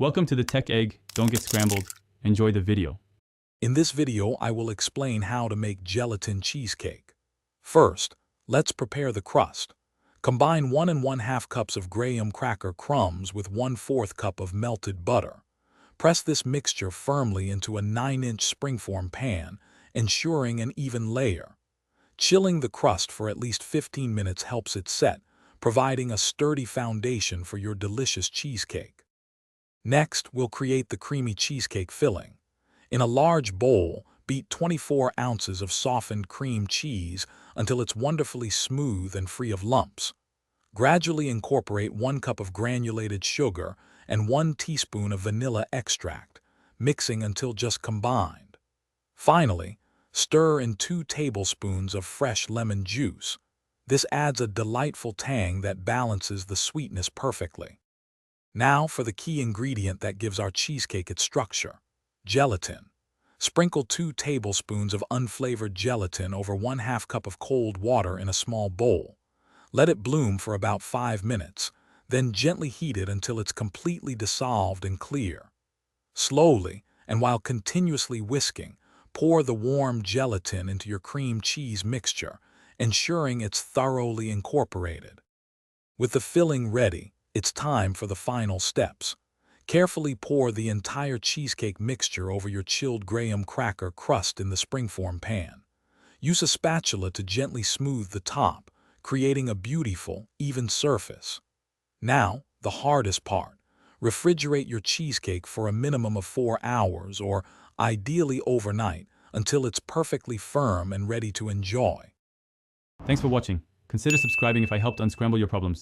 Welcome to the Tech Egg. Don't get scrambled. Enjoy the video. In this video, I will explain how to make gelatin cheesecake. First, let's prepare the crust. Combine 1 1/2 cups of graham cracker crumbs with 1/4 cup of melted butter. Press this mixture firmly into a 9-inch springform pan, ensuring an even layer. Chilling the crust for at least 15 minutes helps it set, providing a sturdy foundation for your delicious cheesecake. Next, we'll create the creamy cheesecake filling. In a large bowl, beat 24 ounces of softened cream cheese until it's wonderfully smooth and free of lumps. Gradually incorporate 1 cup of granulated sugar and 1 teaspoon of vanilla extract, mixing until just combined. Finally, stir in 2 tablespoons of fresh lemon juice. This adds a delightful tang that balances the sweetness perfectly. Now for the key ingredient that gives our cheesecake its structure: gelatin. Sprinkle 2 tablespoons of unflavored gelatin over 1/2 cup of cold water in a small bowl. Let it bloom for about 5 minutes, then gently heat it until it's completely dissolved and clear. Slowly, and while continuously whisking, pour the warm gelatin into your cream cheese mixture, ensuring it's thoroughly incorporated. With the filling ready, it's time for the final steps. Carefully pour the entire cheesecake mixture over your chilled graham cracker crust in the springform pan. Use a spatula to gently smooth the top, creating a beautiful, even surface. Now, the hardest part. Refrigerate your cheesecake for a minimum of 4 hours, or ideally overnight, until it's perfectly firm and ready to enjoy. Thanks for watching. Consider subscribing if I helped unscramble your problems.